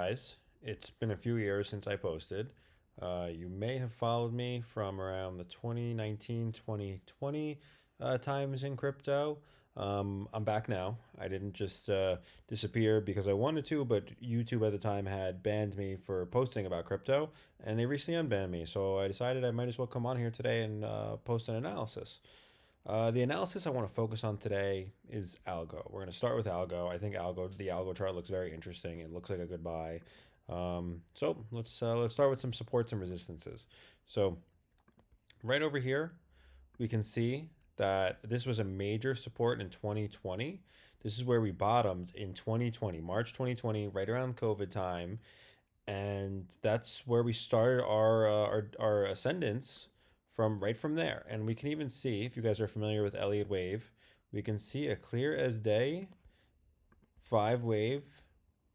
guys. It's been a few years since I posted. You may have followed me from around the 2019, 2020 times in crypto. I'm back now. I didn't just disappear because I wanted to, but YouTube at the time had banned me for posting about crypto, and they recently unbanned me. So I decided I might as well come on here today and post an analysis. The analysis I want to focus on today is algo. We're going to start with algo. I think the algo chart looks very interesting. It looks like a good buy. So let's start with some supports and resistances. So right over here, we can see that this was a major support in 2020. This is where we bottomed in 2020, March 2020, right around COVID time, and that's where we started our ascendance from there. And we can even see, if you guys are familiar with Elliott wave, we can see a clear as day 5 wave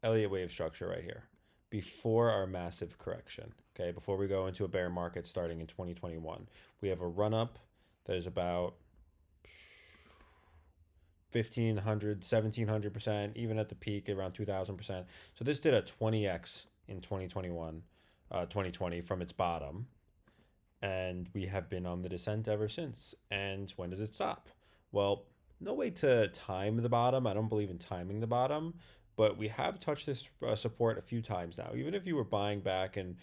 Elliott wave structure right here before our massive correction. Okay, before we go into a bear market starting in 2021, we have a run up that is about 1,500, 1,700%, even at the peak around 2,000%. So this did a 20x in 2021, 2020 from its bottom, and we have been on the descent ever since. And when does it stop? Well, no way to time the bottom. I don't believe in timing the bottom, but we have touched this support a few times now. Even if you were buying back in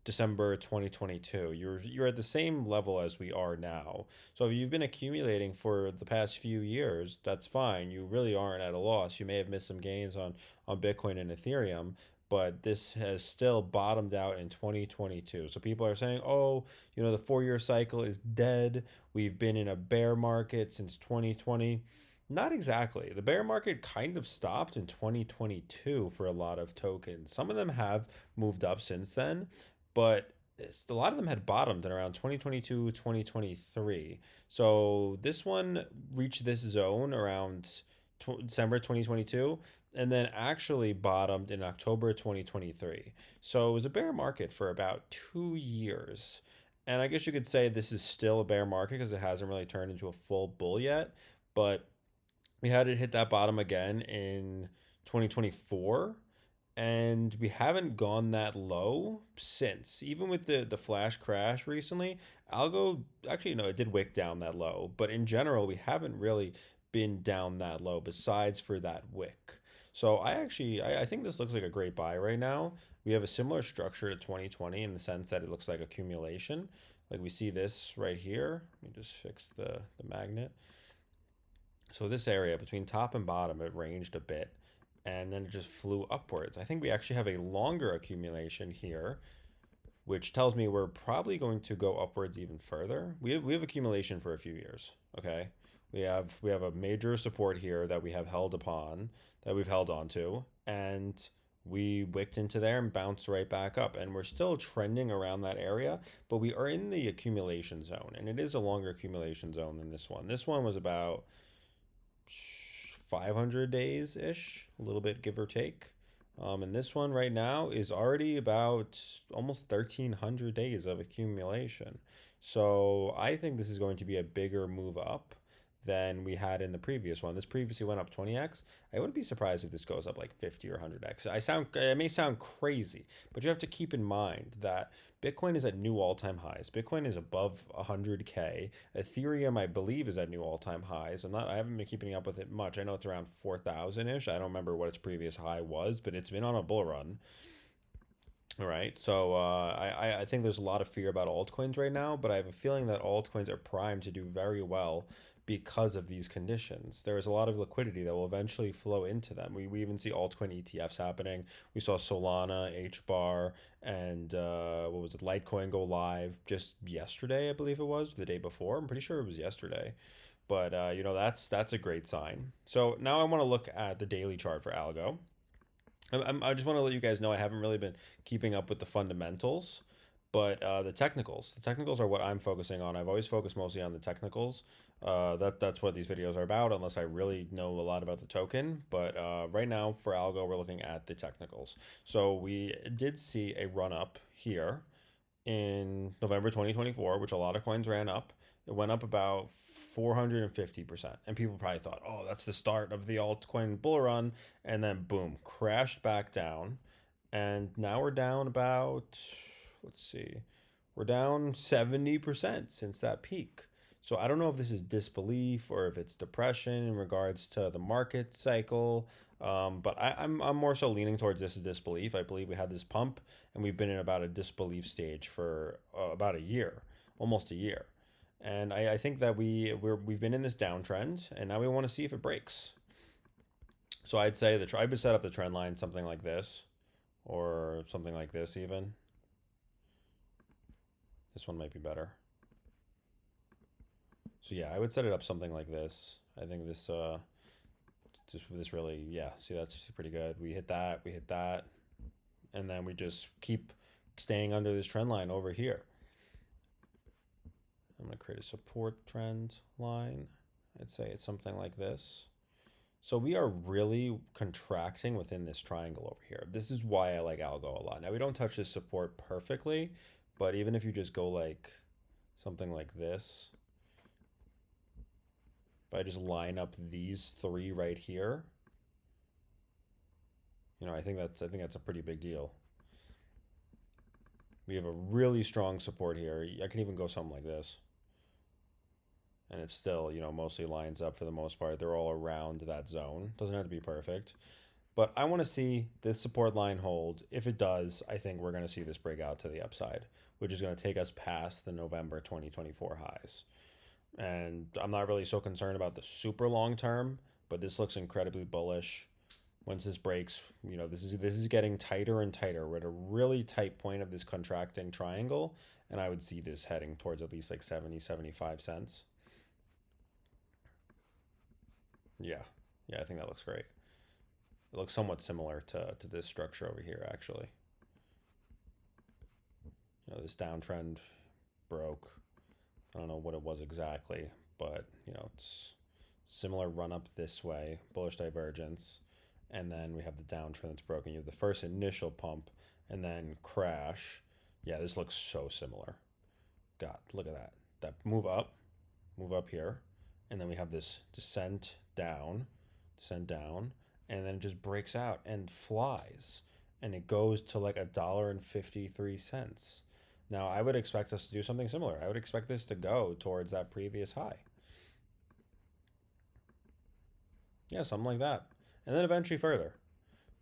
December 2022, you're at the same level as we are now. So if you've been accumulating for the past few years, that's fine. You really aren't at a loss. You may have missed some gains on Bitcoin and Ethereum, but this has still bottomed out in 2022. So people are saying, oh, the 4 year cycle is dead. We've been in a bear market since 2020. Not exactly. The bear market kind of stopped in 2022 for a lot of tokens. Some of them have moved up since then, but a lot of them had bottomed in around 2022, 2023. So this one reached this zone around December 2022 and then actually bottomed in October 2023. So it was a bear market for about 2 years. And I guess you could say this is still a bear market because it hasn't really turned into a full bull yet. But we had it hit that bottom again in 2024, and we haven't gone that low since. Even with the flash crash recently, algo actually, no, it did wick down that low, but in general we haven't really been down that low besides for that wick. So I think this looks like a great buy right now. We have a similar structure to 2020 in the sense that it looks like accumulation. Like we see this right here. Let me just fix the magnet. So this area between top and bottom, it ranged a bit and then it just flew upwards. I think we actually have a longer accumulation here, which tells me we're probably going to go upwards even further. We have accumulation for a few years, okay? We have a major support here that we have held upon, that we've held onto, and we wicked into there and bounced right back up. And we're still trending around that area, but we are in the accumulation zone, and it is a longer accumulation zone than this one. This one was about 500 days ish, a little bit give or take. And this one right now is already about almost 1,300 days of accumulation. So I think this is going to be a bigger move up than we had in the previous one. This previously went up 20x. I wouldn't be surprised if this goes up like 50 or 100x. It may sound crazy, but you have to keep in mind that Bitcoin is at new all-time highs. Bitcoin is above 100K. Ethereum, I believe, is at new all-time highs. I haven't been keeping up with it much. I know it's around 4,000-ish. I don't remember what its previous high was, but it's been on a bull run. All right, so I think there's a lot of fear about altcoins right now, but I have a feeling that altcoins are primed to do very well because of these conditions. There is a lot of liquidity that will eventually flow into them. We even see altcoin ETFs happening. We saw Solana, HBAR, and what was it, Litecoin go live just yesterday, I believe it was, the day before. I'm pretty sure it was yesterday. But that's a great sign. So now I want to look at the daily chart for algo. I just want to let you guys know I haven't really been keeping up with the fundamentals, but the technicals. The technicals are what I'm focusing on. I've always focused mostly on the technicals. That's what these videos are about, unless I really know a lot about the token. But right now for algo, we're looking at the technicals. So we did see a run up here in November 2024, which a lot of coins ran up. It went up about 450%. And people probably thought, oh, that's the start of the altcoin bull run. And then boom, crashed back down. And now we're down about, let's see, we're down 70% since that peak. So I don't know if this is disbelief or if it's depression in regards to the market cycle. But I'm more so leaning towards this is disbelief. I believe we had this pump and we've been in about a disbelief stage for about a year, almost a year. And I think that we've been in this downtrend and now we want to see if it breaks. So I'd say I would set up the trend line something like this or something like this even. This one might be better. So yeah, I would set it up something like this. I think this really, yeah, see that's pretty good. We hit that, and then we just keep staying under this trend line over here. I'm gonna create a support trend line. I'd say it's something like this. So we are really contracting within this triangle over here. This is why I like Algo a lot. Now we don't touch this support perfectly, but even if you just go like something like this, if I just line up these three right here, I think that's a pretty big deal. We have a really strong support here. I can even go something like this. And it still, mostly lines up for the most part. They're all around that zone. Doesn't have to be perfect. But I want to see this support line hold. If it does, I think we're going to see this break out to the upside, which is going to take us past the November 2024 highs. And I'm not really so concerned about the super long term, but this looks incredibly bullish. Once this breaks, this is getting tighter and tighter. We're at a really tight point of this contracting triangle, and I would see this heading towards at least like 70, 75 cents. Yeah, I think that looks great. It looks somewhat similar to this structure over here, actually. This downtrend broke. I don't know what it was exactly, but it's similar run up this way, bullish divergence, and then we have the downtrend that's broken. You have the first initial pump and then crash. Yeah, this looks so similar. God, look at that. That move up here, and then we have this descent down, and then it just breaks out and flies, and it goes to like $1.53. Now, I would expect us to do something similar. I would expect this to go towards that previous high. Yeah, something like that. And then eventually further.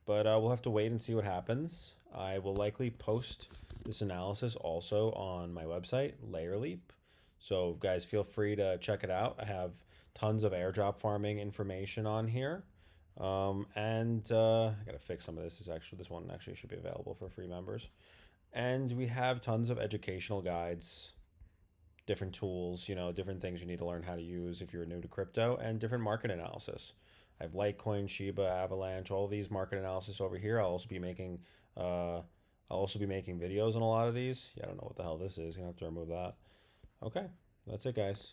But we'll have to wait and see what happens. I will likely post this analysis also on my website, Layer Leap. So, guys, feel free to check it out. I have tons of airdrop farming information on here. I got to fix some of this. This one actually should be available for free members. And we have tons of educational guides, different tools, different things you need to learn how to use if you're new to crypto, and different market analysis. I have Litecoin, Shiba, Avalanche, all these market analysis over here. I'll also be making videos on a lot of these. Yeah, I don't know what the hell this is. Gonna have to remove that. Okay, that's it, guys.